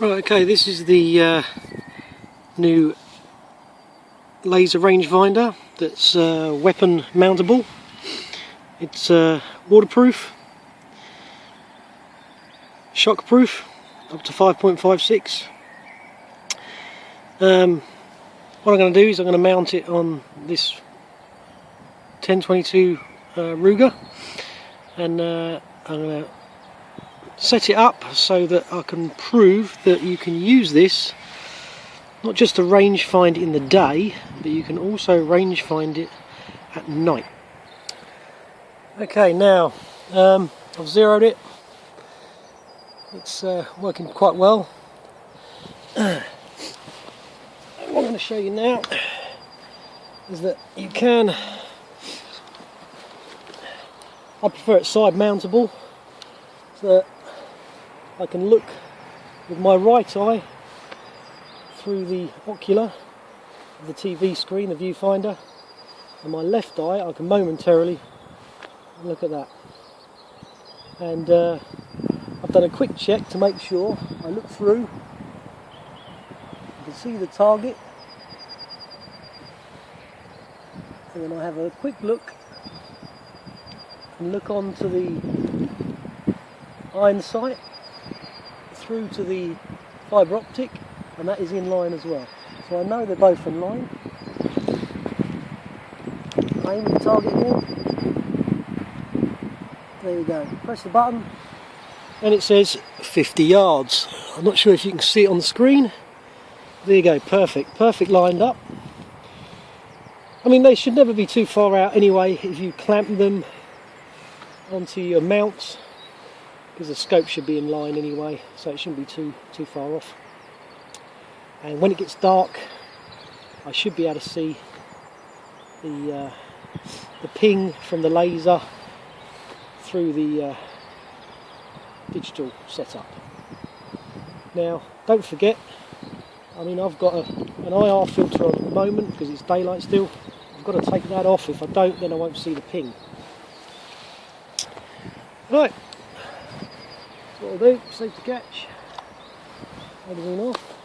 Right, okay, this is the new laser rangefinder that's weapon mountable. It's waterproof, shockproof, up to 5.56. What I'm going to do is I'm going to mount it on this 1022 Ruger, and I'm going to set it up so that I can prove that you can use this not just to range find in the day, but you can also range find it at night. Okay, now I've zeroed it. It's working quite well. What I'm going to show you now is that you can, I prefer it side mountable, so that I can look with my right eye through the ocular of the TV screen, the viewfinder, and my left eye I can momentarily look at that. And I've done a quick check to make sure I look through. You can see the target, and then I have a quick look and look onto the iron sight through to the fibre optic, and that is in line as well. So I know they're both in line. Aim at the target again. There you go. Press the button and it says 50 yards. I'm not sure if you can see it on the screen. There you go, perfect. Perfect lined up. I mean, they should never be too far out anyway if you clamp them onto your mounts, because the scope should be in line anyway, so it shouldn't be too far off. And when it gets dark, I should be able to see the ping from the laser through the digital setup. Now, don't forget, I mean, I've got an IR filter on at the moment because it's daylight still. I've got to take that off. If I don't, then I won't see the ping. Right, that's what I'll do. Safe to catch. Magazine off.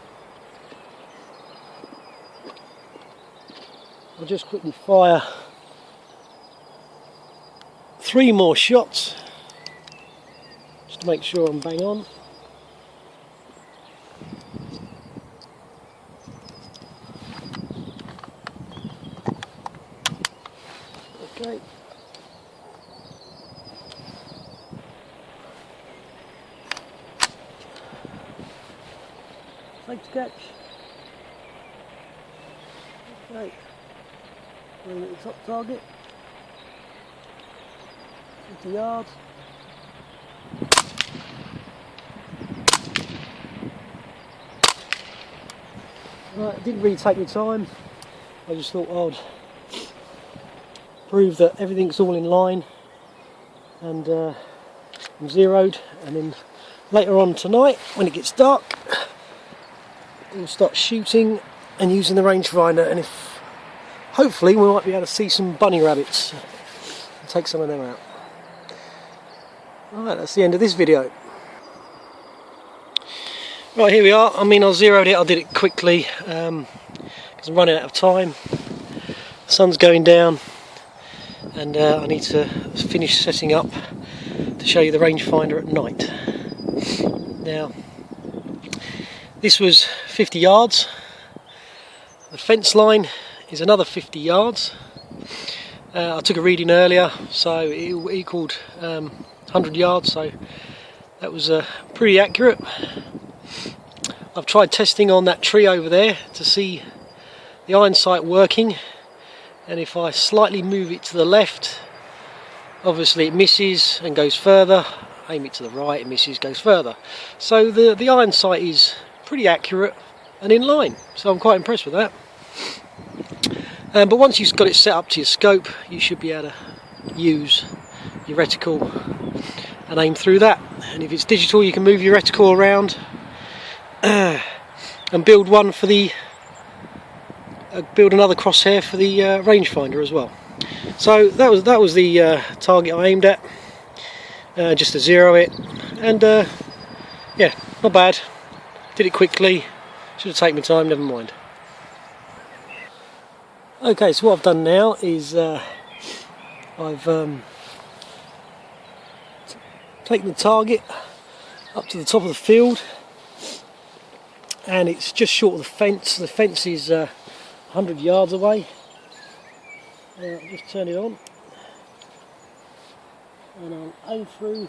I'll just quickly fire 3 more shots just to make sure I'm bang on. Okay. Safe to catch. Okay. Aim at the top target. 50 yards. Right, it didn't really take me time. I just thought I'd prove that everything's all in line, and I'm zeroed, and then later on tonight when it gets dark we'll start shooting and using the rangefinder, and if hopefully we might be able to see some bunny rabbits and take some of them out. Alright, that's the end of this video. Right, here we are. I mean, I zeroed it, I did it quickly because I'm running out of time. The sun's going down and I need to finish setting up to show you the rangefinder at night. Now, this was 50 yards. The fence line is another 50 yards. I took a reading earlier, so it equaled 100 yards, so that was pretty accurate. I've tried testing on that tree over there to see the iron sight working, and if I slightly move it to the left, obviously it misses and goes further. Aim it to the right, it misses, goes further. So the iron sight is pretty accurate and in line, so I'm quite impressed with that. But once you've got it set up to your scope, you should be able to use your reticle and aim through that. And if it's digital, you can move your reticle around and build one for the build another crosshair for the rangefinder as well. So that was the target I aimed at, just to zero it, and yeah, not bad. Did it quickly, should have taken my time, never mind. Okay, so what I've done now is I've taken the target up to the top of the field, and it's just short of the fence. The fence is 100 yards away. I'll just turn it on and I'll aim through the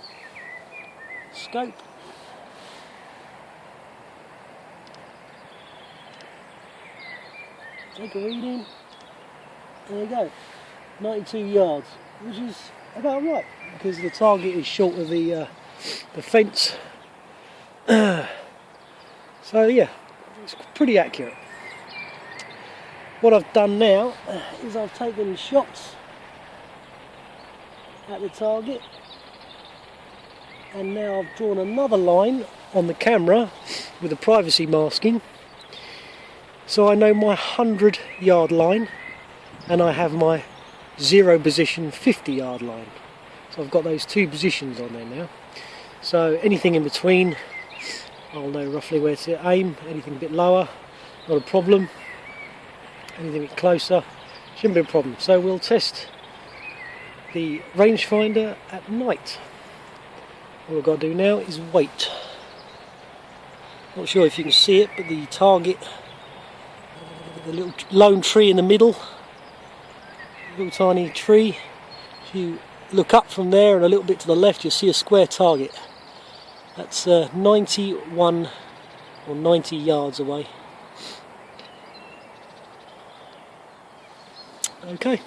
scope. Take a reading. There you go, 92 yards, which is about right because the target is short of the fence. So yeah, it's pretty accurate. What I've done now is I've taken shots at the target, and now I've drawn another line on the camera with the privacy masking, so I know my 100-yard line and I have my 0 position 50-yard line. So I've got those two positions on there now, so anything in between I'll know roughly where to aim. Anything a bit lower, not a problem. Anything a bit closer, shouldn't be a problem. So we'll test the rangefinder at night. All we've got to do now is wait. Not sure if you can see it, but the target, the little lone tree in the middle, little tiny tree. If you look up from there and a little bit to the left, you'll see a square target. That's 91 or 90 yards away. Okay.